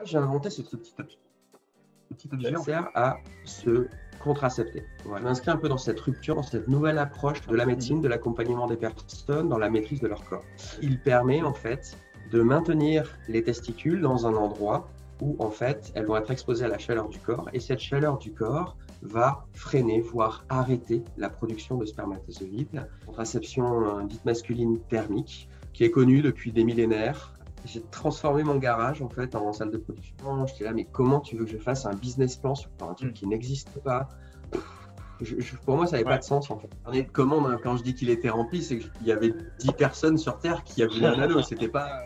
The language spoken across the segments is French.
J'ai inventé ce petit objet. Ce petit objet Ok. sert à se contracepter. Voilà. Je m'inscris un peu dans cette rupture, dans cette nouvelle approche de la Mhm. médecine, de l'accompagnement des personnes dans la maîtrise de leur corps. Il permet en fait de maintenir les testicules dans un endroit où en fait elles vont être exposées à la chaleur du corps et cette chaleur du corps va freiner, voire arrêter la production de spermatozoïdes. Contraception dite masculine thermique qui est connue depuis des millénaires. J'ai transformé mon garage en fait en salle de production. J'étais là, mais comment tu veux que je fasse un business plan sur un truc Mhm. qui n'existe pas? Pour moi, ça n'avait pas Ouais. de sens en fait. Un carnet de commandes, hein, quand je dis qu'il était rempli, c'est qu'il y avait 10 personnes sur Terre qui voulaient un anneau. C'était pas.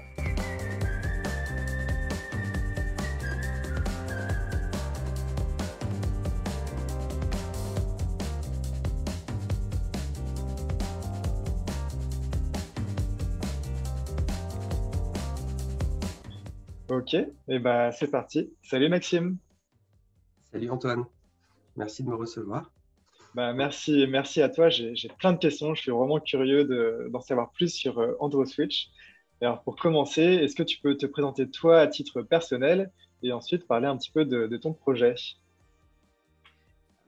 Ok, et bah c'est parti. Salut Maxime. Salut Antoine, merci de me recevoir. Bah, merci à toi. J'ai plein de questions. Je suis vraiment curieux d'en savoir plus sur AndroSwitch. Et alors pour commencer, est-ce que tu peux te présenter toi à titre personnel et ensuite parler un petit peu de ton projet?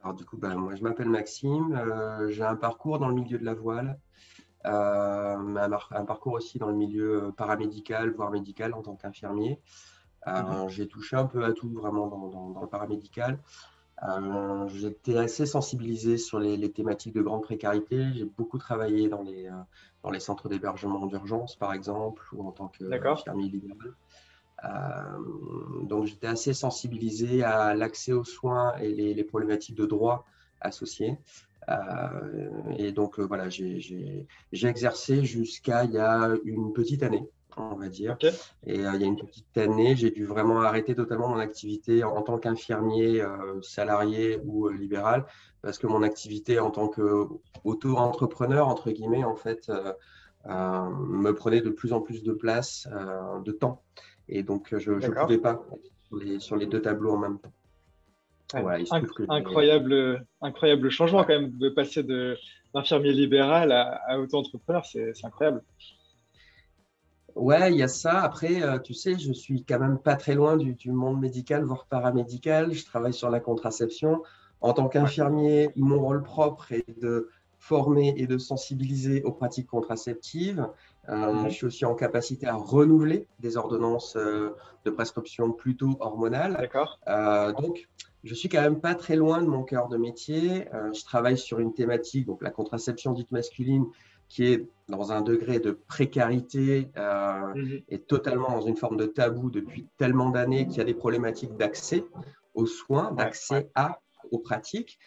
Alors du coup, moi je m'appelle Maxime, j'ai un parcours dans le milieu de la voile, un parcours aussi dans le milieu paramédical, voire médical en tant qu'infirmier. Mhm. J'ai touché un peu à tout vraiment dans le paramédical. J'étais assez sensibilisé sur les thématiques de grande précarité. J'ai beaucoup travaillé dans les centres d'hébergement d'urgence, par exemple, ou en tant D'accord? qu'infirmier libéral. Donc, j'étais assez sensibilisé à l'accès aux soins et les problématiques de droit associées. Et donc, voilà, j'ai exercé jusqu'à il y a une petite année, on va dire. Ok. Et il y a une petite année, j'ai dû vraiment arrêter totalement mon activité en tant qu'infirmier salarié ou libéral, parce que mon activité en tant qu'auto-entrepreneur, entre guillemets, en fait, me prenait de plus en plus de place, de temps. Et donc, je ne pouvais D'accord. pas être sur les deux tableaux en même temps. Ouais. Voilà, il se trouve que Incroyable changement ouais. quand même de passer d'infirmier libéral à auto-entrepreneur. C'est incroyable. Ouais, il y a ça. Après, tu sais, je suis quand même pas très loin du monde médical, voire paramédical. Je travaille sur la contraception. En tant Ouais. qu'infirmier, mon rôle propre est de former et de sensibiliser aux pratiques contraceptives. Je Mhm. suis aussi en capacité à renouveler des ordonnances de prescription plutôt hormonales. D'accord. Donc, je suis quand même pas très loin de mon cœur de métier. Je travaille sur une thématique, donc la contraception dite masculine, qui est dans un degré de précarité Mhm. et totalement dans une forme de tabou depuis tellement d'années qu'il y a des problématiques d'accès aux soins, Ouais, ouais, aux pratiques.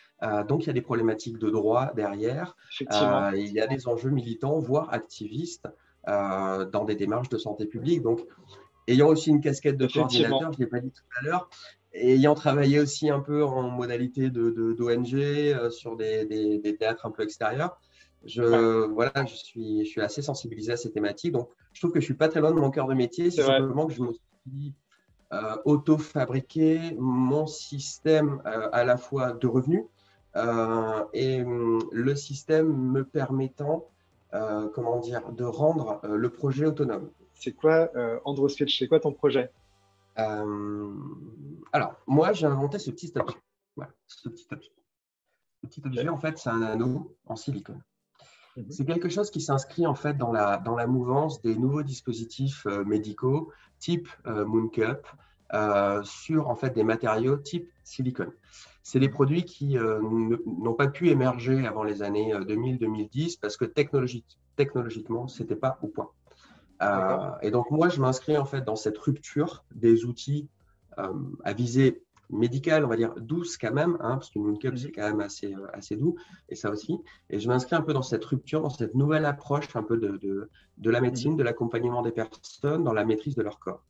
Donc, il y a des problématiques de droit derrière. effectivement. Il y a des enjeux militants, voire activistes, dans des démarches de santé publique. Donc, ayant aussi une casquette de Effectivement. coordinateur, je ne l'ai pas dit tout à l'heure, et ayant travaillé aussi un peu en modalité d'ONG sur des théâtres un peu extérieurs, Ouais, voilà, je suis assez sensibilisé à ces thématiques. Donc, je trouve que je ne suis pas très loin de mon cœur de métier. C'est c'est vrai. simplement que je me suis auto-fabriqué mon système à la fois de revenus le système me permettant, comment dire, de rendre le projet autonome. C'est quoi AndroSwitch? C'est quoi ton projet? Euh, alors, moi, j'ai inventé ce petit objet. Voilà, ce petit objet. Ce petit objet, Ok. en fait, c'est un anneau en silicone. Mhm. C'est quelque chose qui s'inscrit en fait dans la mouvance des nouveaux dispositifs médicaux type Mooncup sur en fait des matériaux type silicone. C'est des produits qui n'ont pas pu émerger avant les années 2000-2010 parce que technologiquement, c'était pas au point. D'accord. Et donc, moi, je m'inscris en fait dans cette rupture des outils euh, à visée médicale, on va dire douce quand même, hein, parce qu'une Mooncup, c'est Mhm. quand même assez doux, et ça aussi. Et je m'inscris un peu dans cette rupture, dans cette nouvelle approche un peu de la Mhm. médecine, de l'accompagnement des personnes dans la maîtrise de leur corps.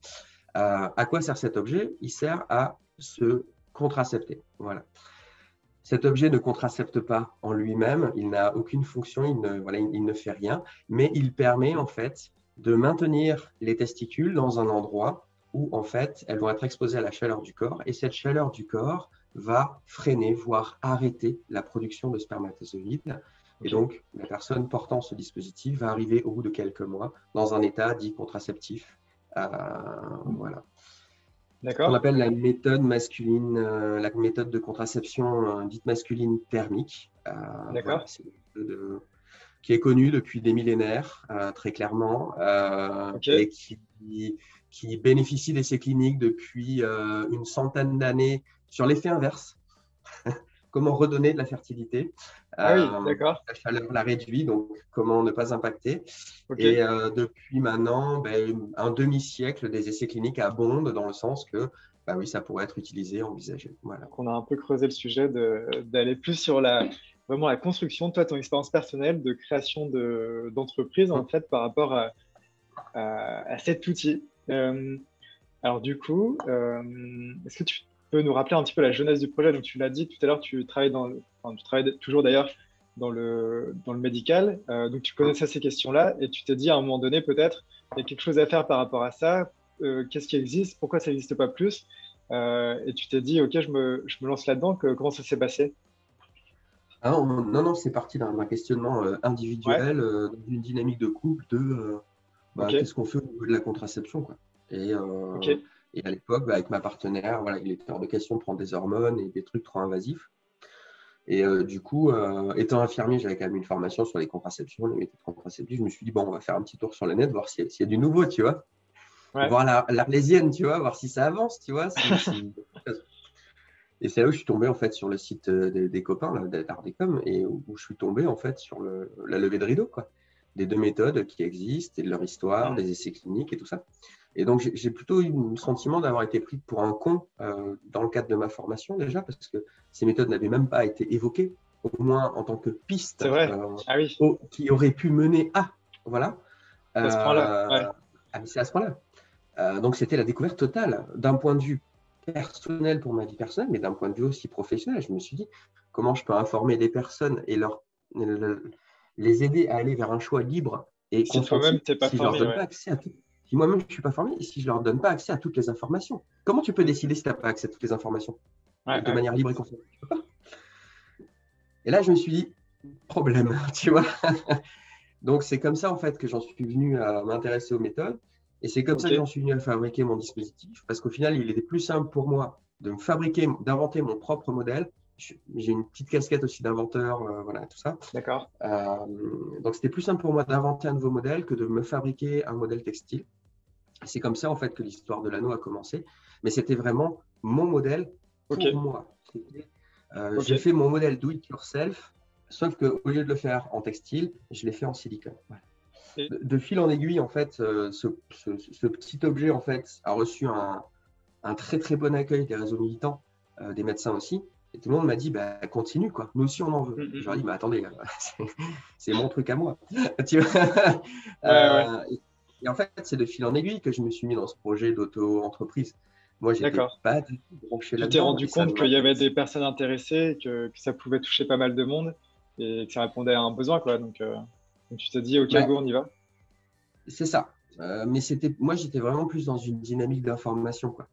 À quoi sert cet objet? Il sert à se contracepter. Voilà. Cet objet ne contracepte pas en lui-même, il n'a aucune fonction, il ne fait rien, mais il permet en fait de maintenir les testicules dans un endroit où en fait elles vont être exposées à la chaleur du corps et cette chaleur du corps va freiner, voire arrêter la production de spermatozoïdes. Et Ok. donc, la personne portant ce dispositif va arriver au bout de quelques mois dans un état dit contraceptif. Euh, voilà. ce qu'on D'accord. appelle la méthode masculine, la méthode de contraception dite masculine thermique. Voilà, D'accord. c'est une méthode qui est connue depuis des millénaires, très clairement, OK. et qui bénéficie d'essais cliniques depuis une centaine d'années sur l'effet inverse. Comment redonner de la fertilité. Ah oui, La d'accord. chaleur la réduit, donc comment ne pas impacter. OK. Et depuis maintenant un demi-siècle, des essais cliniques abondent dans le sens que bah oui, ça pourrait être utilisé, envisagé. Voilà. Donc, on a un peu creusé le sujet d'aller plus sur vraiment la construction, toi, ton expérience personnelle de création d'entreprise, en Hum. fait, par rapport à cet outil. Alors, du coup, est-ce que tu peux nous rappeler un petit peu la jeunesse du projet? Donc, tu l'as dit tout à l'heure, tu travailles enfin, tu travailles toujours d'ailleurs dans le médical. Donc, tu connaissais ces questions-là et tu t'es dit à un moment donné, peut-être, il y a quelque chose à faire par rapport à ça. Qu'est-ce qui existe? Pourquoi ça n'existe pas plus? Et tu t'es dit, OK, je me lance là-dedans. Comment ça s'est passé? Ah non, non, non, c'est parti d'un questionnement Ouais, individuel, d'une dynamique de couple, de OK, qu'est-ce qu'on fait au niveau de la contraception, quoi. OK. Et à l'époque, avec ma partenaire, voilà, il était hors de question de prendre des hormones et des trucs trop invasifs. Et du coup, étant infirmier, j'avais quand même une formation sur les contraceptions, les méthodes contraceptives. Je me suis dit, bon, on va faire un petit tour sur le net, voir s'il y a du nouveau, tu vois. Ouais, Voir l'Arlésienne, tu vois, voir si ça avance, tu vois. Et c'est là où je suis tombé, en fait, sur le site des copains, là, d'Ardecom, et où je suis tombé, en fait, sur la levée de rideau, quoi. Des deux méthodes qui existent, et de leur histoire, Hmm. des essais cliniques et tout ça. Et donc, j'ai plutôt eu le sentiment d'avoir été pris pour un con dans le cadre de ma formation, déjà, parce que ces méthodes n'avaient même pas été évoquées, au moins en tant que piste C'est vrai. Ah oui, qui aurait pu mener à. Voilà. c'est à ce point-là. Euh, Ouais, mais c'est à ce point-là. Donc, c'était la découverte totale d'un point de vue personnel pour ma vie personnelle, mais d'un point de vue aussi professionnel. Je me suis dit, comment je peux informer des personnes et les aider à aller vers un choix libre et si toi-même, consenti t'es pas si je leur formé, donne ouais. pas accès à tout. Si moi-même, je ne suis pas formé et si je ne leur donne pas accès à toutes les informations. Comment tu peux Hmm. décider si tu n'as pas accès à toutes les informations Ouais, de ouais. manière libre et consentie? Tu peux pas. Et là, je me suis dit, problème, tu vois. Donc, c'est comme ça, en fait, que j'en suis venu à m'intéresser aux méthodes. Et c'est comme ça que OK. j'en suis venu à fabriquer mon dispositif. Parce qu'au final, il était plus simple pour moi de me fabriquer, d'inventer mon propre modèle. J'ai une petite casquette aussi d'inventeur, voilà, tout ça. D'accord. Donc, c'était plus simple pour moi d'inventer un nouveau modèle que de me fabriquer un modèle textile. Et c'est comme ça, en fait, que l'histoire de l'anneau a commencé. Mais c'était vraiment mon modèle OK. pour moi. J'ai OK. fait mon modèle do it yourself, sauf qu'au lieu de le faire en textile, je l'ai fait en silicone. Voilà. Et De fil en aiguille, en fait, ce petit objet en fait, a reçu un très très bon accueil des réseaux militants, des médecins aussi. Et tout le monde m'a dit, bah, continue, quoi. Nous aussi, on en veut. hmm, Et hmm, je leur ai hmm. dit, bah, attendez, c'est mon truc à moi. Tu vois. Ouais, ouais. Et en fait, c'est de fil en aiguille que je me suis mis dans ce projet d'auto-entreprise. Moi, j'étais D'accord. pas du tout branché Tu t'es là-dedans et rendu ça compte qu'il y avait des m'intéresse. personnes intéressées, que ça pouvait toucher pas mal de monde et que ça répondait à un besoin, quoi. Donc tu t'es dit, OK, Bah, go, on y va. c'est ça. Mais moi, j'étais vraiment plus dans une dynamique d'information, quoi.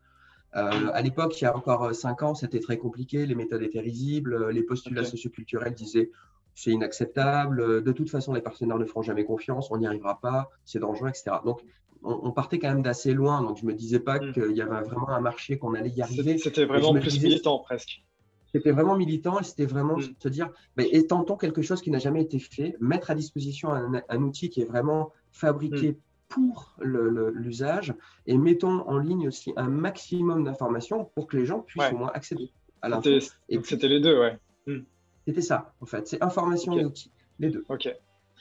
Hmm. À l'époque, il y a encore 5 ans, c'était très compliqué, les méthodes étaient risibles, les postulats OK. socioculturels disaient c'est inacceptable, de toute façon, les partenaires ne feront jamais confiance, on n'y arrivera pas, c'est dangereux, etc. Donc, on partait quand même d'assez loin, donc je ne me disais pas Hmm. qu'il y avait vraiment un marché, qu'on allait y arriver, C'était mais je vraiment me plus disais, militant, presque. c'était vraiment militant et c'était vraiment Hmm. se dire, ben, et tentons quelque chose qui n'a jamais été fait, mettre à disposition un outil qui est vraiment Hmm. fabriqué pour l'usage et mettons en ligne aussi un maximum d'informations pour que les gens puissent Ouais. au moins accéder à C'était, l'info et donc c'était puissent. les deux, ouais. Hmm. C'était ça, en fait. C'est information et OK. outils, les deux. OK.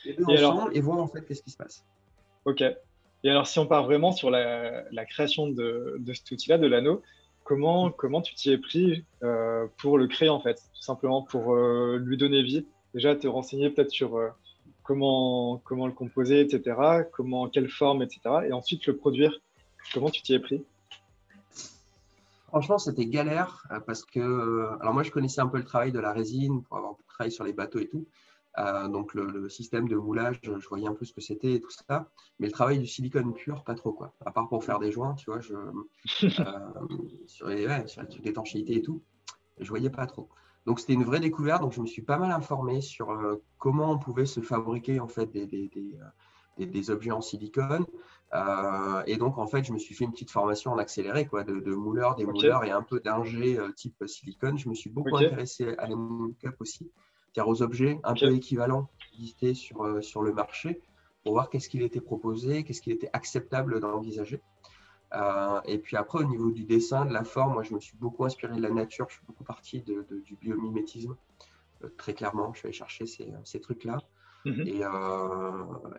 Les deux Et alors, ensemble et voir en fait qu'est-ce qui se passe. OK. Et alors, si on part vraiment sur la création de cet outil-là, de l'anneau, comment tu t'y es pris pour le créer, en fait? Tout simplement pour lui donner vie. Déjà, te renseigner peut-être sur comment le composer, etc., quelle forme, etc. Et ensuite le produire. Comment tu t'y es pris? Franchement, c'était galère parce que, alors moi, je connaissais un peu le travail de la résine pour avoir beaucoup travaillé sur les bateaux et tout. Donc, le système de moulage, je voyais un peu ce que c'était et tout ça. Mais le travail du silicone pur, pas trop, quoi. À part pour faire des joints, tu vois, sur les trucs d'étanchéité et tout, je voyais pas trop. Donc, c'était une vraie découverte. Donc, je me suis pas mal informé sur comment on pouvait se fabriquer, en fait, des objets en silicone. Et donc, en fait, je me suis fait une petite formation en accéléré, quoi, de mouleur, Ok, démouleur et un peu d'ingé type silicone. Je me suis beaucoup ok, intéressé à la mock-up aussi, c'est-à-dire aux objets un peu ok, équivalents qui existaient sur le marché pour voir qu'est-ce qu'il était proposé, qu'est-ce qu'il était acceptable d'envisager. Et puis après, au niveau du dessin, de la forme, moi, je me suis beaucoup inspiré de la nature. Je suis beaucoup parti du biomimétisme, très clairement. Je suis allé chercher ces trucs-là. mhm,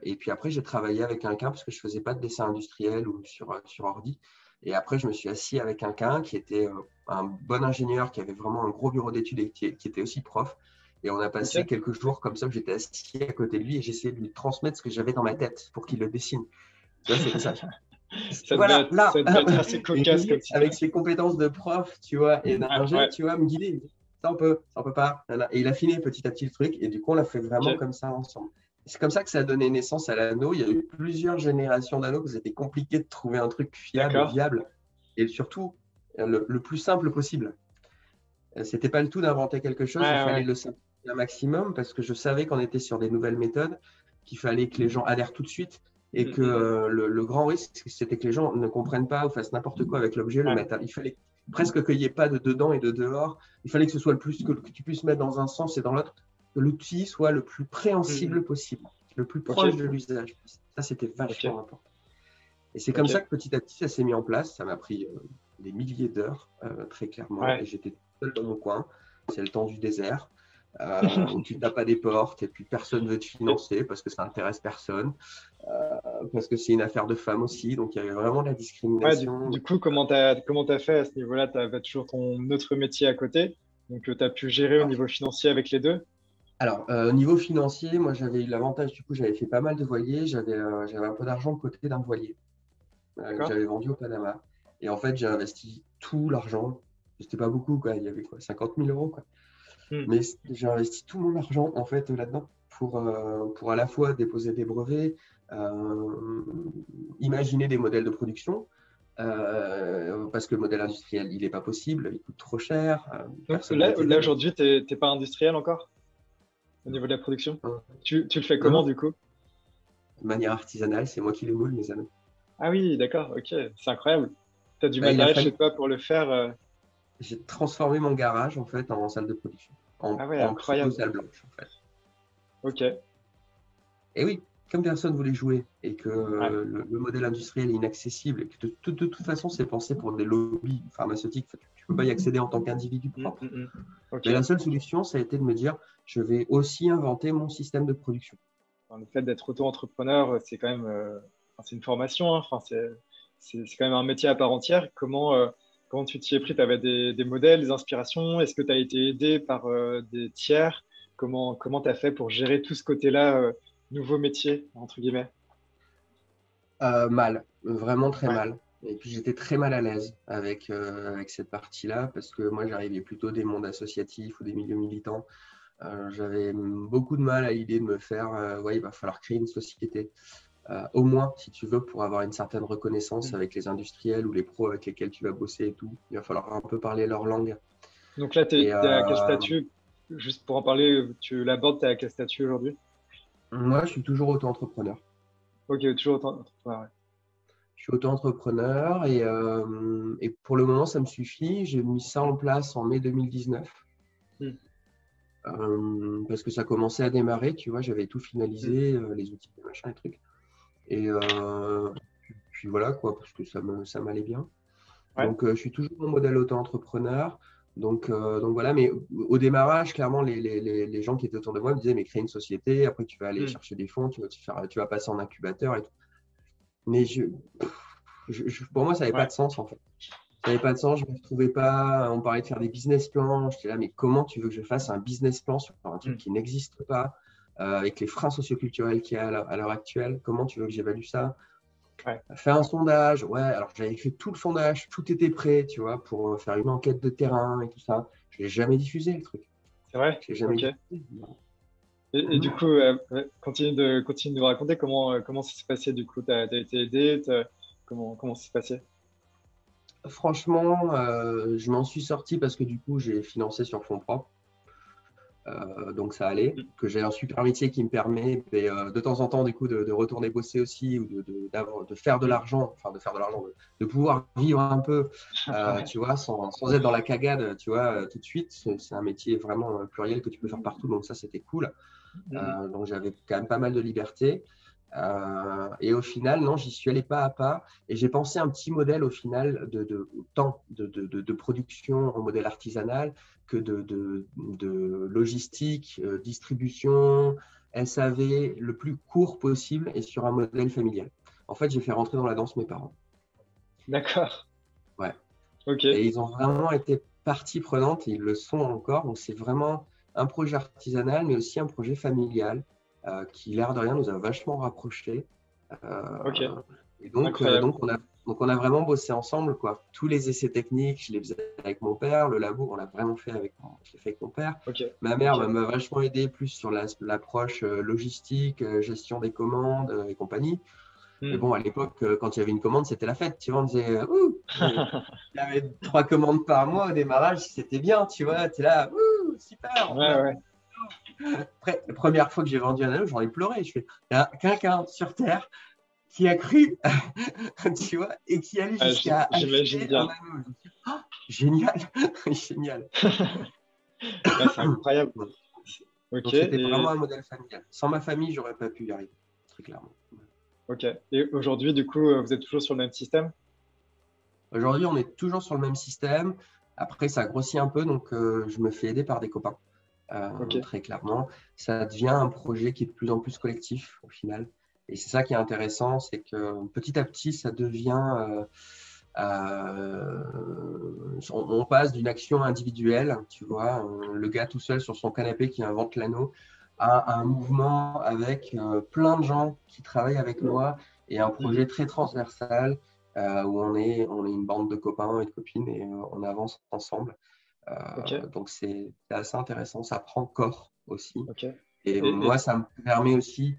Et puis après, j'ai travaillé avec quelqu'un parce que je ne faisais pas de dessin industriel ou sur ordi. Et après, je me suis assis avec quelqu'un qui était un bon ingénieur, qui avait vraiment un gros bureau d'études et qui était aussi prof. Et on a passé ok. quelques jours comme ça où j'étais assis à côté de lui et j'essayais de lui transmettre ce que j'avais dans ma tête pour qu'il le dessine. Tu vois, c'est ça. Voilà, là, Ça devait être assez et cocasse lui, comme avec situation. ses compétences de prof, tu vois, et Ouais, d'ingé, ouais, tu vois, me guider. Il me dit, ça on peut pas. Nana. Et il a affiné petit à petit le truc, et du coup, on l'a fait vraiment ok, comme ça ensemble. C'est comme ça que ça a donné naissance à l'anneau. Il y a eu plusieurs générations d'anneaux, que c'était compliqué de trouver un truc fiable, d'accord. viable, et surtout, le plus simple possible. C'était pas le tout d'inventer quelque chose, il Ouais, fallait ouais. le simplifier un maximum, parce que je savais qu'on était sur des nouvelles méthodes, qu'il fallait que les gens adhèrent tout de suite et Mm, que mm, le grand risque, c'était que les gens ne comprennent pas ou fassent n'importe quoi avec l'objet, le ouais, mettre. Il fallait presque qu'il n'y ait pas de dedans et de dehors. Il fallait que ce soit le plus que tu puisses mettre dans un sens et dans l'autre, que l'outil soit le plus mm, mm. préhensible possible, le plus Ok, proche de l'usage. Ça, c'était ok, vachement important. Et c'est comme ça ok. que petit à petit, ça s'est mis en place. Ça m'a pris des milliers d'heures, très clairement. Et Ouais. j'étais tout seul dans mon coin. C'est le temps du désert, où tu tapes à des portes et puis personne ne veut te Et, financer parce que ça intéresse personne, parce que c'est une affaire de femmes aussi. Donc il y avait vraiment de la ouais, discrimination. du coup, comment t'as fait à ce niveau-là? Tu avais toujours ton autre métier à côté, donc tu as pu gérer au niveau financier avec les deux. Alors, au niveau financier, moi j'avais eu l'avantage, du coup, j'avais fait pas mal de voiliers. J'avais un peu d'argent de côté d'un voilier que D'accord? j'avais vendu au Panama. Et en fait, j'ai investi tout l'argent. C'était pas beaucoup, quoi. Il y avait quoi, 50 000 euros, quoi. Hmm. Mais j'ai investi tout mon argent en fait là-dedans pour à la fois déposer des brevets, euh, imaginer des modèles de production, parce que le modèle industriel, il n'est pas possible, il coûte trop cher, Donc personne ne va là t'aider. aujourd'hui, t'es pas industriel encore au niveau de la production? Non, Tu le fais non, comment non, du coup? de manière artisanale, c'est moi qui les moule, mes amis. Ah oui, d'accord, ok, c'est incroyable. Tu as du Bah, il a matériel chez fallu, toi pour le faire. j'ai transformé mon garage en fait en salle de production, Ah ouais, en pseudo incroyable. salle blanche en fait. Ok, Et oui, comme personne voulait jouer et que ouais. le modèle industriel est inaccessible et que de toute façon, c'est pensé pour des lobbies pharmaceutiques, tu ne peux pas y accéder en tant qu'individu Hmm, propre. hmm, hmm. Ok. Mais la seule solution, ça a été de me dire, je vais aussi inventer mon système de production. Enfin, le fait d'être auto-entrepreneur, c'est quand même, enfin, c'est une formation, hein. Enfin, c'est quand même un métier à part entière. Comment tu t'y es pris? Tu avais des modèles, des inspirations? Est-ce que tu as été aidé par des tiers? Comment tu as fait pour gérer tout ce côté-là, nouveau métier, entre guillemets? Mal, vraiment très Ouais. mal. Et puis j'étais très mal à l'aise avec cette partie-là parce que moi, j'arrivais plutôt des mondes associatifs ou des milieux militants. J'avais beaucoup de mal à l'idée de me faire, ouais, il va falloir créer une société. Au moins, si tu veux, pour avoir une certaine reconnaissance Hmm. avec les industriels ou les pros avec lesquels tu vas bosser et tout, il va falloir un peu parler leur langue. Donc là, tu Et es, à quel statut? Juste pour en parler, tu l'abordes, tu es à quel statut aujourd'hui? moi, je suis toujours auto-entrepreneur. Ok, toujours auto-entrepreneur. Ouais. Je suis auto-entrepreneur et pour le moment, ça me suffit. J'ai mis ça en place en mai 2019 Hmm, parce que ça commençait à démarrer, tu vois, j'avais tout hmm. finalisé, les outils, les machins, les trucs. Et puis voilà, quoi, parce que ça m'allait bien. Ouais. Donc, je suis toujours en modèle auto-entrepreneur. Donc voilà, mais au démarrage, clairement, les gens qui étaient autour de moi me disaient, mais crée une société, après tu vas aller Hmm. chercher des fonds, tu vas passer en incubateur et tout. Mais pour moi, ça n'avait pas Ouais. de sens en fait. Ça n'avait pas de sens, je ne me retrouvais pas. On parlait de faire des business plans. J'étais là, mais comment tu veux que je fasse un business plan sur un truc Hmm. qui n'existe pas, avec les freins socioculturels qu'il y a à l'heure actuelle? Comment tu veux que j'évalue ça? Ouais. Faire un sondage, ouais, alors j'avais fait tout le sondage, tout était prêt, tu vois, pour faire une enquête de terrain et tout ça. Je l'ai jamais diffusé, le truc. C'est vrai? Je l'ai jamais Ok. diffusé. Non. Et du Non. coup, ouais, continue de nous raconter comment ça s'est passé du coup. T'as été aidé, comment ça s'est passé? Franchement, je m'en suis sorti parce que du coup, j'ai financé sur fonds propres. donc ça allait. Que j'ai un super métier qui me permet de temps en temps du coup de retourner bosser aussi ou de faire de l'argent, enfin de faire de l'argent, de pouvoir vivre un peu, tu vois, sans être dans la cagade, tu vois, tout de suite. C'est un métier vraiment pluriel que tu peux faire partout, donc ça c'était cool. Donc j'avais quand même pas mal de liberté. Et au final, non, j'y suis allé pas à pas et j'ai pensé un petit modèle au final de production en modèle artisanal que de logistique, distribution, SAV, le plus court possible et sur un modèle familial. En fait, j'ai fait rentrer dans la danse mes parents. D'accord. Ouais. Ok. Et ils ont vraiment été partie prenante et ils le sont encore. Donc, c'est vraiment un projet artisanal, mais aussi un projet familial qui, l'air de rien, nous a vachement rapprochés. Ok. Et donc, Incroyable. on a vraiment bossé ensemble, quoi. Tous les essais techniques, je les faisais avec mon père. Le labo, on l'a vraiment fait je l'ai fait avec mon père. Ok. Ma mère Ok. m'a vachement aidé plus sur l'approche logistique, gestion des commandes et compagnie. Mais Hmm. bon, à l'époque, quand il y avait une commande, c'était la fête. Tu vois, on disait, ouh, il y avait 3 commandes par mois au démarrage, c'était bien, tu vois. Tu es là, ouh, super. Ouais, ouais. Après, la première fois que j'ai vendu un anneau, j'en ai pleuré. Je fais, il y a quelqu'un sur Terre qui a cru, tu vois, et qui allait Ah, jusqu'à j'imagine acheter un bien. anneau. Je me suis dit, oh, génial, génial. Ouais, c'est incroyable. Ok. Donc, c'était Et vraiment un modèle familial. Sans ma famille, j'aurais pas pu y arriver, très clairement. ok. Et aujourd'hui, du coup, vous êtes toujours sur le même système? Aujourd'hui, on est toujours sur le même système. Après, ça grossit un peu, donc je me fais aider par des copains, Ok. très clairement. Ça devient un projet qui est de plus en plus collectif au final. Et c'est ça qui est intéressant, c'est que petit à petit, ça devient. On passe d'une action individuelle, tu vois, le gars tout seul sur son canapé qui invente l'anneau, à un mouvement avec plein de gens qui travaillent avec moi et un Mhm. projet très transversal où on est une bande de copains et de copines et on avance ensemble. Ok. Donc c'est assez intéressant, ça prend corps aussi. Ok. Et Et, moi, ça me permet aussi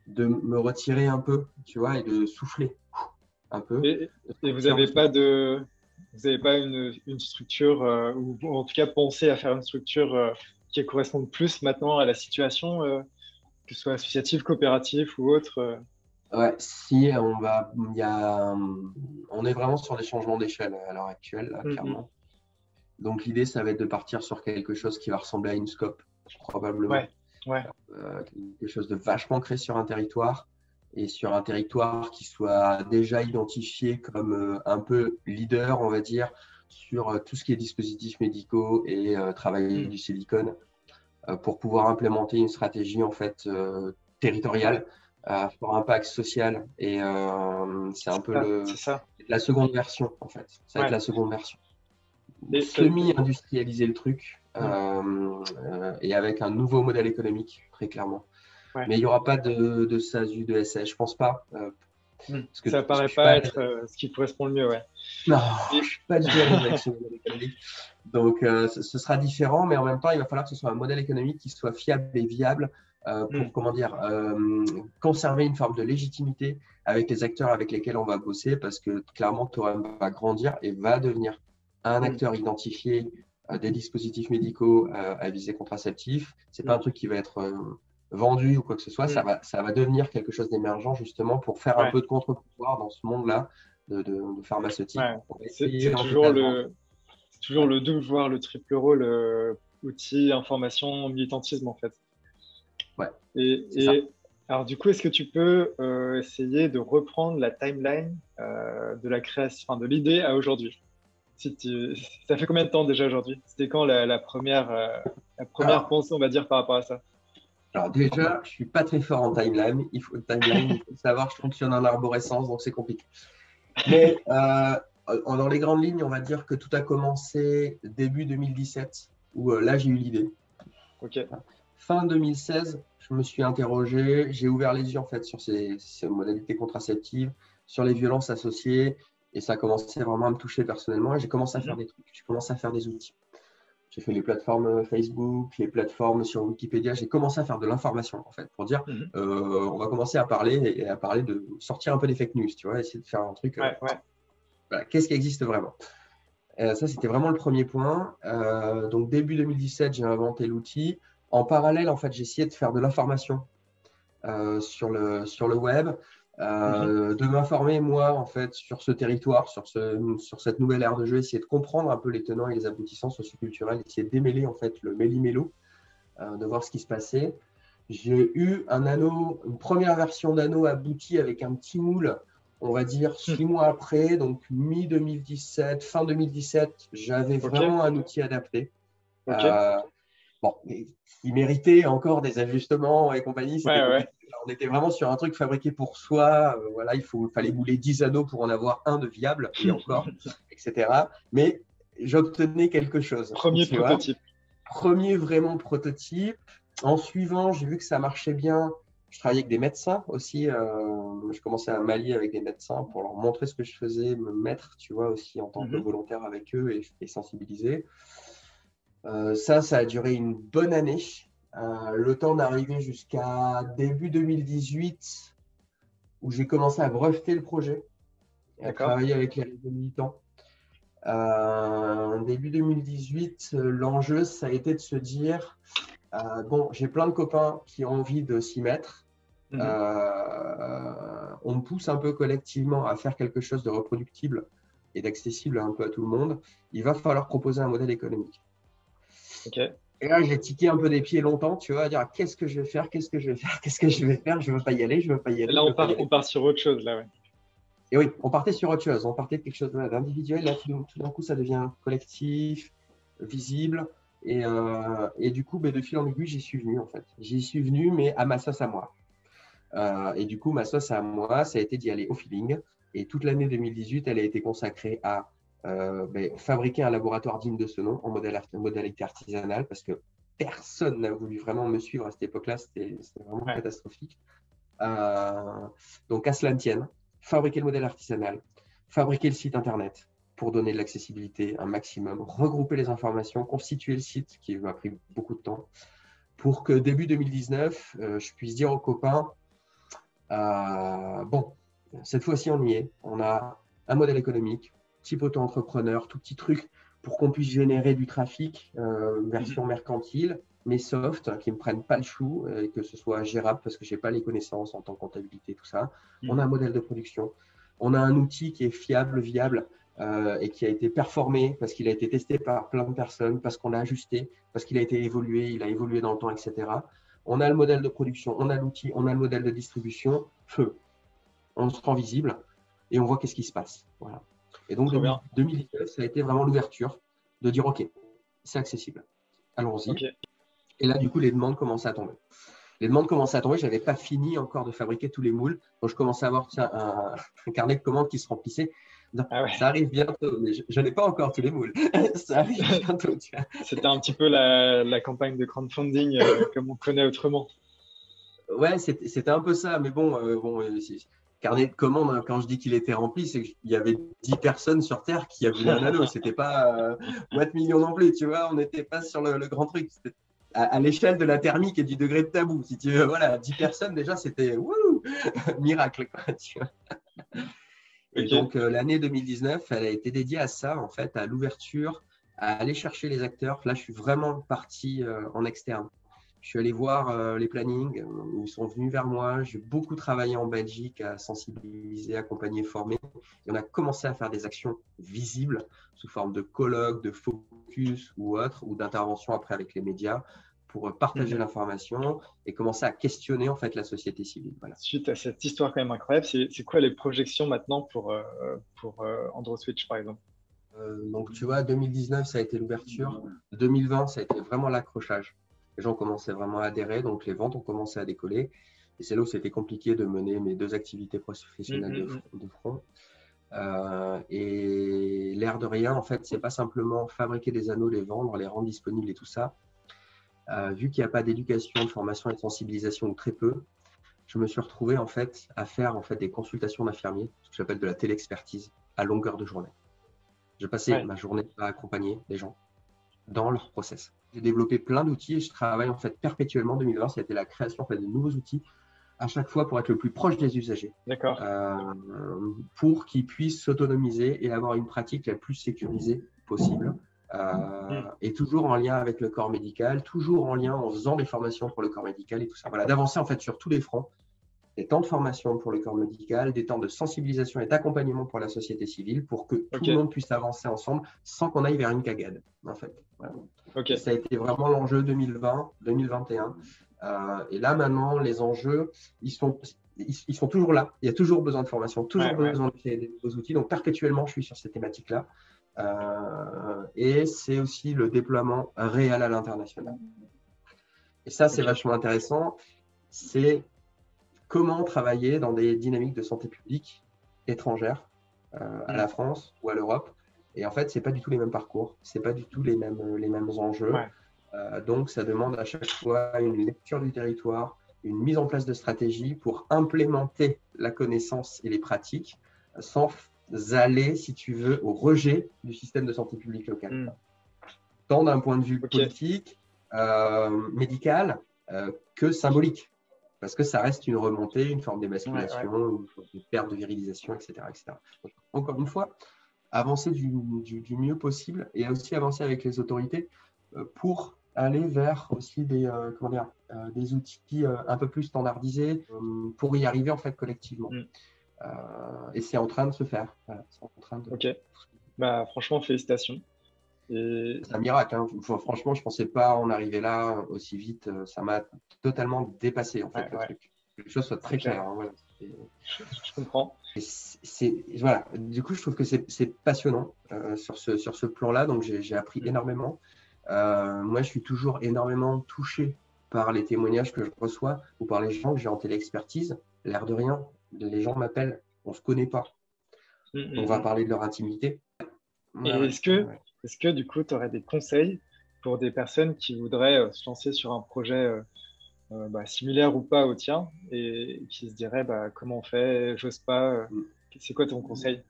de me retirer un peu, tu vois, et de souffler un peu, et, de et vous sortir de n'avez ce pas vous avez pas une structure, ou en tout cas pensé à faire une structure qui corresponde plus maintenant à la situation, que ce soit associative, coopérative ou autre. Ouais, si on est vraiment sur des changements d'échelle à l'heure actuelle, là, Mhm. clairement. Donc l'idée, ça va être de partir sur quelque chose qui va ressembler à une scope, probablement. Ouais. Ouais. Quelque chose de vachement créé sur un territoire et sur un territoire qui soit déjà identifié comme un peu leader, on va dire, sur tout ce qui est dispositifs médicaux et travailler Mhm. du silicone pour pouvoir implémenter une stratégie en fait Ouais. territoriale pour impact social. Et c'est un peu C'est ça. la seconde version en fait. Ça va être Ouais. la seconde version. Et, Semi-industrialiser le truc mhm. et avec un nouveau modèle économique, très clairement. Ouais. Mais il n'y aura pas de SASU, de SS, je pense pas. Mhm. Ça Parce que paraît je suis pas pas à l'aise être ce qui correspond le mieux, ouais. non, je Et, suis pas du tout à l'aise avec ce modèle économique. Donc, ce sera différent, mais en même temps, il va falloir que ce soit un modèle économique qui soit fiable et viable pour, mhm. comment dire, conserver une forme de légitimité avec les acteurs avec lesquels on va bosser, parce que clairement, Totem va grandir et va devenir un Mhm. acteur identifié des dispositifs médicaux à visée contraceptive. C'est pas un Mhm. truc qui va être vendu ou quoi que ce soit. Mhm. Ça va devenir quelque chose d'émergent justement pour faire un Ouais. peu de contre-pouvoir dans ce monde-là de pharmaceutique. Ouais. On va C'est essayer en tout cas de vendre. toujours Ouais, le double, voire le triple rôle, outil, information, militantisme, en fait. ouais, c'est ça. Et alors, du coup, est-ce que tu peux essayer de reprendre la timeline de la création, enfin, de l'idée à aujourd'hui? Si ça fait combien de temps déjà aujourd'hui? C'était quand la première Alors, pensée, on va dire, par rapport à ça? alors déjà, je suis pas très fort en timeline. Il faut savoir, je fonctionne en arborescence, donc c'est compliqué. Mais dans les grandes lignes, on va dire que tout a commencé début 2017, où là j'ai eu l'idée. Ok. Fin 2016, je me suis interrogé, j'ai ouvert les yeux en fait sur ces modalités contraceptives, sur les violences associées, et ça a commencé vraiment à me toucher personnellement. Et j'ai commencé à faire Mhm. des trucs, j'ai commencé à faire des outils. J'ai fait les plateformes Facebook, les plateformes sur Wikipédia. J'ai commencé à faire de l'information en fait pour dire Mhm. on va commencer à parler et à parler de sortir un peu des fake news, tu vois, essayer de faire un truc. Ouais, ouais. Voilà, qu'est-ce qui existe vraiment? Ça, c'était vraiment le premier point. Donc, début 2017, j'ai inventé l'outil. En parallèle, en fait, j'ai essayé de faire de l'information sur le web, Mhm. de m'informer, moi, en fait, sur ce territoire, sur cette nouvelle ère de jeu, essayer de comprendre un peu les tenants et les aboutissants socioculturels, essayer de démêler, en fait, le méli-mélo, de voir ce qui se passait. J'ai eu un anneau, une première version d'anneau aboutie avec un petit moule, on va dire 6 mois après, donc mi-2017, fin 2017, j'avais Ok, vraiment un outil adapté. ok. Euh, bon, il méritait encore des ajustements et compagnie, c'était Ouais, ouais. compliqué. On était vraiment sur un truc fabriqué pour soi. Voilà, fallait mouler 10 anneaux pour en avoir un de viable, et encore, etc. Mais j'obtenais quelque chose, Premier tu vois. prototype. Premier vraiment prototype. En suivant, j'ai vu que ça marchait bien. Je travaillais avec des médecins aussi. Je commençais à m'allier avec des médecins pour leur montrer ce que je faisais, me mettre, tu vois, aussi en tant que Mhm. volontaire avec eux et sensibiliser. Ça a duré une bonne année. Le temps d'arriver jusqu'à début 2018, où j'ai commencé à breveter le projet et à D'accord. travailler avec les réseaux militants. Début 2018, l'enjeu, ça a été de se dire, bon, j'ai plein de copains qui ont envie de s'y mettre. Mhm. On me pousse un peu collectivement à faire quelque chose de reproductible et d'accessible un peu à tout le monde. Il va falloir proposer un modèle économique. Ok. Et là, j'ai tiqué un peu des pieds longtemps, tu vois, à dire qu'est-ce que je vais faire, qu'est-ce que je vais faire, qu'est-ce que je vais faire, je ne veux pas y aller, je ne veux pas y Et aller, là, je ne veux pas y on aller. part sur autre chose, là, ouais. Et oui, on partait sur autre chose, on partait de quelque chose d'individuel, là, tout d'un coup, ça devient collectif, visible, et du coup, ben, de fil en aiguille, j'y suis venu, en fait. J'y suis venu, mais à ma sauce à moi. Et du coup, ma sauce à moi, ça a été d'y aller au feeling, et toute l'année 2018, elle a été consacrée à ben, fabriquer un laboratoire digne de ce nom en modalité artisanale parce que personne n'a voulu vraiment me suivre à cette époque-là. C'était vraiment Ouais. catastrophique. Euh, donc, à cela ne tienne, fabriquer le modèle artisanal, fabriquer le site internet pour donner de l'accessibilité un maximum, regrouper les informations, constituer le site qui m'a pris beaucoup de temps pour que début 2019, je puisse dire aux copains bon, cette fois-ci, on y est. On a un modèle économique, type auto-entrepreneur, tout petit truc pour qu'on puisse générer du trafic, Mhm. version mercantile, mais soft, qui ne me prennent pas le chou et que ce soit gérable parce que je n'ai pas les connaissances en tant que comptabilité, tout ça. On a un Mhm. modèle de production. On a un outil qui est fiable, viable et qui a été performé parce qu'il a été testé par plein de personnes, parce qu'on l'a ajusté, parce qu'il a été évolué, il a évolué dans le temps, etc. On a le modèle de production, on a l'outil, on a le modèle de distribution, feu. On se rend visible et on voit qu'est-ce qui se passe. Voilà. Et donc, Trop bien. 2019, ça a été vraiment l'ouverture de dire, OK, c'est accessible, allons-y. Ok. Et là, du coup, les demandes commençaient à tomber. Les demandes commençaient à tomber, je n'avais pas fini encore de fabriquer tous les moules. Donc, je commençais à avoir un carnet de commandes qui se remplissait. Non, Ah ça ouais. arrive bientôt, mais je n'ai pas encore tous les moules. Ça arrive bientôt, tu vois. C'était un petit peu la campagne de crowdfunding comme on connaît autrement. Ouais, c'était un peu ça, mais carnet de commandes, hein, quand je dis qu'il était rempli, c'est qu'il y avait 10 personnes sur Terre qui voulaient un anneau. C'était pas boîte million non plus, tu vois, on n'était pas sur le grand truc. C'était à l'échelle de la thermique et du degré de tabou. Si tu veux, voilà, 10 personnes, déjà, c'était wouh, miracle, quoi, tu vois. Et Ok. donc, l'année 2019, elle a été dédiée à ça, en fait, à l'ouverture, à aller chercher les acteurs. Là, je suis vraiment parti en externe. Je suis allé voir les plannings, ils sont venus vers moi. J'ai beaucoup travaillé en Belgique à sensibiliser, accompagner, former. Et on a commencé à faire des actions visibles sous forme de colloques, de focus ou autres, ou d'interventions après avec les médias pour partager Mhm. l'information et commencer à questionner en fait la société civile. Voilà. Suite à cette histoire quand même incroyable, c'est quoi les projections maintenant pour AndroSwitch, par exemple? Donc, tu vois, 2019, ça a été l'ouverture. 2020, ça a été vraiment l'accrochage. Les gens commençaient vraiment à adhérer, donc les ventes ont commencé à décoller. Et c'est là où c'était compliqué de mener mes deux activités professionnelles Mhm. de front. Et l'air de rien, en fait, c'est pas simplement fabriquer des anneaux, les vendre, les rendre disponibles et tout ça. Vu qu'il n'y a pas d'éducation, de formation et de sensibilisation, ou très peu, je me suis retrouvé en fait à faire en fait des consultations d'infirmiers, ce que j'appelle de la téléexpertise, à longueur de journée. Je passais Ouais. ma journée à accompagner les gens dans leur process. J'ai développé plein d'outils et je travaille en fait perpétuellement. 2020, ça a été la création en fait, de nouveaux outils à chaque fois pour être le plus proche des usagers, D'accord. euh, pour qu'ils puissent s'autonomiser et avoir une pratique la plus sécurisée possible et toujours en lien avec le corps médical, toujours en lien en faisant des formations pour le corps médical et tout ça. Voilà, d'avancer en fait sur tous les fronts, des temps de formation pour le corps médical, des temps de sensibilisation et d'accompagnement pour la société civile pour que tout le monde puisse avancer ensemble sans qu'on aille vers une cagade, en fait. Voilà. Et ça a été vraiment l'enjeu 2020-2021. Et là, maintenant, les enjeux, ils sont toujours là. Il y a toujours besoin de formation, toujours besoin de créer des nouveaux outils. Donc, perpétuellement, je suis sur ces thématiques-là. Et c'est aussi le déploiement réel à l'international. Et ça, c'est vachement intéressant. C'est comment travailler dans des dynamiques de santé publique étrangères à la France ou à l'Europe. Et en fait, ce n'est pas du tout les mêmes parcours, ce n'est pas du tout les mêmes enjeux. Donc, ça demande à chaque fois une lecture du territoire, une mise en place de stratégies pour implémenter la connaissance et les pratiques sans aller, si tu veux, au rejet du système de santé publique local. Tant d'un point de vue politique, médical, que symbolique. Parce que ça reste une remontée, une forme d'émasculation, une forme de perte de virilisation, etc. Donc, encore une fois, avancer du mieux possible et aussi avancer avec les autorités pour aller vers aussi des outils un peu plus standardisés pour y arriver en fait collectivement. Et c'est en train de se faire. Voilà, Ok. Bah, franchement, félicitations. C'est un miracle. Hein. Franchement, je ne pensais pas en arriver là aussi vite. Ça m'a totalement dépassé, en fait, le truc. Que les choses soient très claires. Hein, voilà. Je comprends. Voilà. Du coup, je trouve que c'est passionnant sur ce plan-là. Donc, j'ai appris énormément. Moi, je suis toujours énormément touché par les témoignages que je reçois ou par les gens que j'ai en téléexpertise. L'air de rien, les gens m'appellent, on ne se connaît pas. On va parler de leur intimité. Et est-ce que du coup, tu aurais des conseils pour des personnes qui voudraient se lancer sur un projet similaire ou pas au tien et qui se diraient comment on fait, j'ose pas. C'est quoi ton conseil?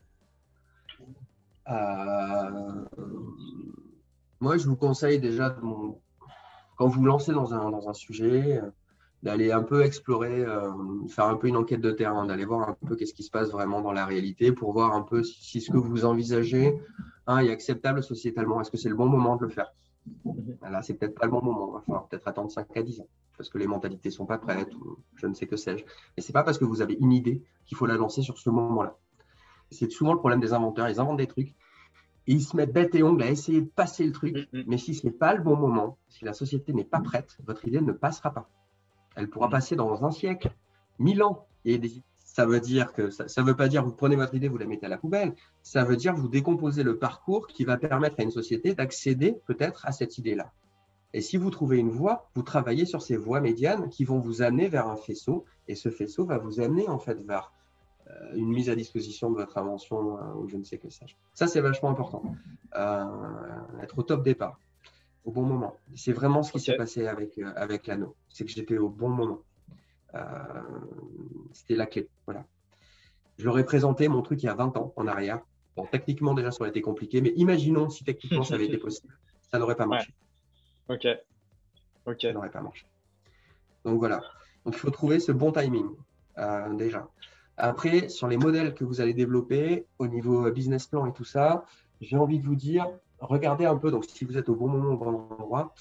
Moi, je vous conseille déjà, quand vous vous lancez dans un sujet, d'aller un peu explorer, faire un peu une enquête de terrain, d'aller voir un peu qu'est-ce qui se passe vraiment dans la réalité pour voir un peu si ce que vous envisagez est acceptable sociétalement. Est-ce que c'est le bon moment de le faire? Là, c'est peut-être pas le bon moment. Il va falloir peut-être attendre 5 à 10 ans parce que les mentalités ne sont pas prêtes ou je ne sais que sais-je. Mais ce n'est pas parce que vous avez une idée qu'il faut la lancer sur ce moment-là. C'est souvent le problème des inventeurs. Ils inventent des trucs et ils se mettent bête et ongle à essayer de passer le truc. Mais si ce n'est pas le bon moment, si la société n'est pas prête, votre idée ne passera pas. Elle pourra passer dans un siècle, 1000 ans. Et ça veut dire que ça veut pas dire vous prenez votre idée, vous la mettez à la poubelle. Ça veut dire vous décomposez le parcours qui va permettre à une société d'accéder peut-être à cette idée-là. Et si vous trouvez une voie, vous travaillez sur ces voies médianes qui vont vous amener vers un faisceau. Et ce faisceau va vous amener en fait vers une mise à disposition de votre invention ou je ne sais que sais-je. Ça, c'est vachement important. Être au top départ, au bon moment. C'est vraiment ce qui s'est passé avec l'anneau. C'est que j'étais au bon moment. C'était la clé. Voilà. Je leur ai présenté mon truc il y a 20 ans en arrière. Bon, techniquement, déjà, ça aurait été compliqué, mais imaginons si techniquement ça avait été possible. Ça n'aurait pas marché. Ok. Ça n'aurait pas marché. Donc voilà. Donc il faut trouver ce bon timing, déjà. Après, sur les modèles que vous allez développer au niveau business plan et tout ça, j'ai envie de vous dire, regardez un peu, donc si vous êtes au bon moment, au bon endroit,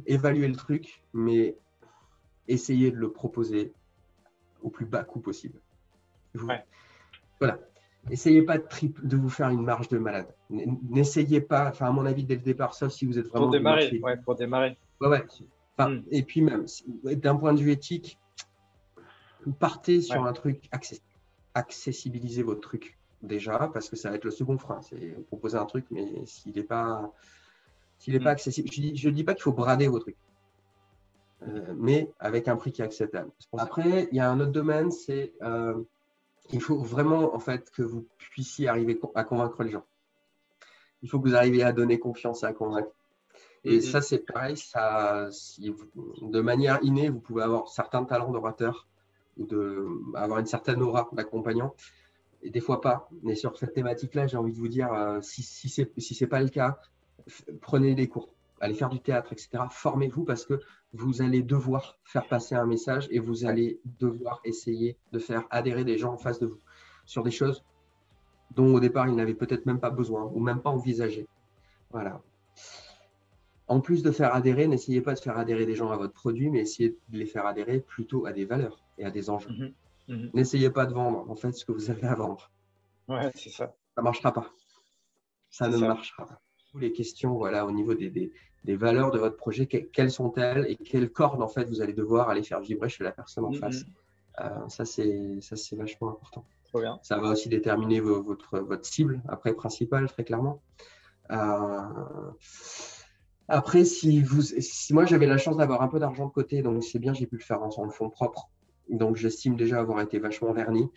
évaluez le truc, mais essayez de le proposer au plus bas coût possible. Voilà. Essayez pas de vous faire une marge de malade. N'essayez pas, à mon avis, dès le départ, sauf si vous êtes vraiment pour démarrer. Et puis même, d'un point de vue éthique, partez sur un truc accessibiliser votre truc déjà, parce que ça va être le second frein. C'est proposer un truc, mais s'il n'est pas accessible, je ne dis pas qu'il faut brader vos trucs. Mais avec un prix qui est acceptable. Après, il y a un autre domaine, c'est il faut vraiment en fait que vous puissiez arriver à convaincre les gens. Il faut que vous arriviez à donner confiance et à convaincre. Et ça, c'est pareil, de manière innée, vous pouvez avoir certains talents d'orateur ou avoir une certaine aura d'accompagnant. Et des fois pas. Mais sur cette thématique-là, j'ai envie de vous dire, si ce n'est pas le cas, prenez des cours, allez faire du théâtre, etc. Formez-vous parce que vous allez devoir faire passer un message et vous allez devoir essayer de faire adhérer des gens en face de vous sur des choses dont au départ ils n'avaient peut-être même pas besoin ou même pas envisagé. Voilà. En plus de faire adhérer, n'essayez pas de faire adhérer des gens à votre produit, mais essayez de les faire adhérer plutôt à des valeurs et à des enjeux. N'essayez pas de vendre, en fait, ce que vous avez à vendre. Ouais, c'est ça. Ça ne marchera pas. Ça ne marchera pas. Les questions, voilà, au niveau des valeurs de votre projet, quelles sont-elles et quelles cordes, en fait, vous allez devoir aller faire vibrer chez la personne en face. Ça, c'est vachement important. Trop bien. Ça va aussi déterminer votre cible, après, principale, très clairement. Après, si moi, j'avais la chance d'avoir un peu d'argent de côté, donc c'est bien, j'ai pu le faire en fonds propres. Donc, j'estime déjà avoir été vachement verni.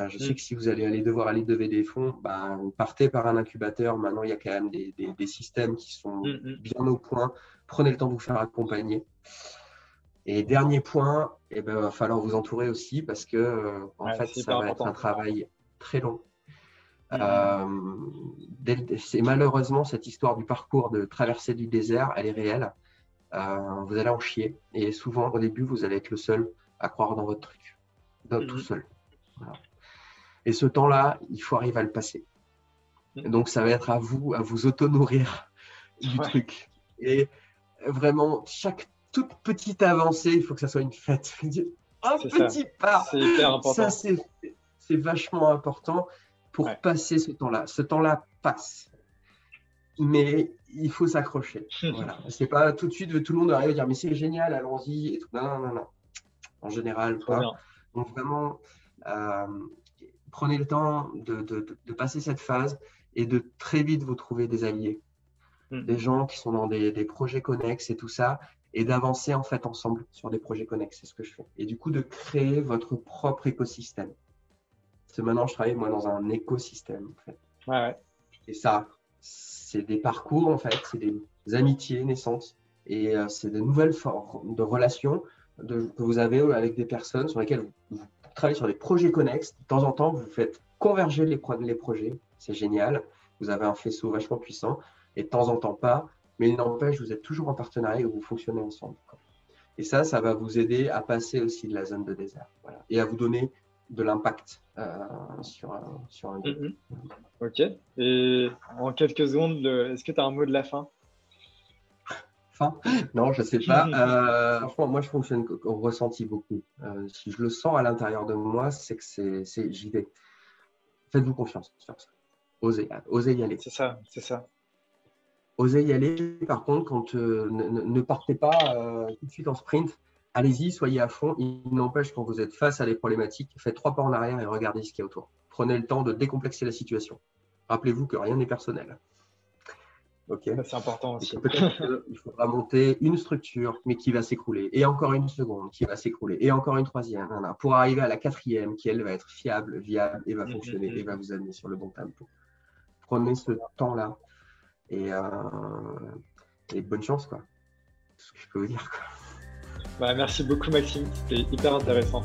Je sais que si vous allez devoir aller lever des fonds, partez par un incubateur. Maintenant, il y a quand même des systèmes qui sont bien au point. Prenez le temps de vous faire accompagner. Et dernier point, il va falloir vous entourer aussi parce que en fait, ça va être un travail très long. C'est malheureusement cette histoire du parcours de traversée du désert, elle est réelle. Vous allez en chier. Et souvent, au début, vous allez être le seul à croire dans votre truc. Tout seul. Voilà. Et ce temps-là, il faut arriver à le passer. Donc, ça va être à vous auto-nourrir du truc. Et vraiment, chaque toute petite avancée, il faut que ça soit une fête. Un petit pas. C'est hyper important. Ça, c'est vachement important pour passer ce temps-là. Ce temps-là passe. Mais il faut s'accrocher. Voilà. C'est pas tout de suite, tout le monde arrive à dire mais c'est génial, allons-y. Et tout. Non. En général, pas. Donc, vraiment, prenez le temps de passer cette phase et de très vite vous trouver des alliés, des gens qui sont dans des projets connexes et tout ça, et d'avancer en fait ensemble sur des projets connexes, c'est ce que je fais. Et du coup, de créer votre propre écosystème. Parce que maintenant, je travaille moi dans un écosystème en fait. Et ça, c'est des parcours en fait, c'est des amitiés naissantes et c'est de nouvelles formes de relations que vous avez avec des personnes sur lesquelles vous travaillez sur des projets connexes. De temps en temps, vous faites converger les projets. C'est génial. Vous avez un faisceau vachement puissant. Et de temps en temps, pas. Mais il n'empêche, vous êtes toujours en partenariat et vous fonctionnez ensemble. Et ça va vous aider à passer aussi de la zone de désert. Voilà. Et à vous donner de l'impact sur un groupe. Ok. Et en quelques secondes, est-ce que tu as un mot de la fin? Non, je ne sais pas. Franchement, moi, je fonctionne au ressenti beaucoup. Si je le sens à l'intérieur de moi, c'est que j'y vais. Faites-vous confiance sur ça. Osez y aller. C'est ça. Osez y aller. Par contre, quand ne partez pas tout de suite en sprint. Allez-y, soyez à fond. Il n'empêche, quand vous êtes face à des problématiques, faites 3 pas en arrière et regardez ce qu'il y a autour. Prenez le temps de décomplexer la situation. Rappelez-vous que rien n'est personnel. Okay. C'est important aussi. Peut-être qu'il faudra monter une structure, mais qui va s'écrouler. Et encore une seconde, qui va s'écrouler. Et encore une troisième, pour arriver à la 4e, qui, elle, va être fiable, viable, et va fonctionner, et va vous amener sur le bon tempo. Prenez ce temps-là. Et bonne chance, quoi. C'est ce que je peux vous dire, quoi. Merci beaucoup, Maxime. C'était hyper intéressant.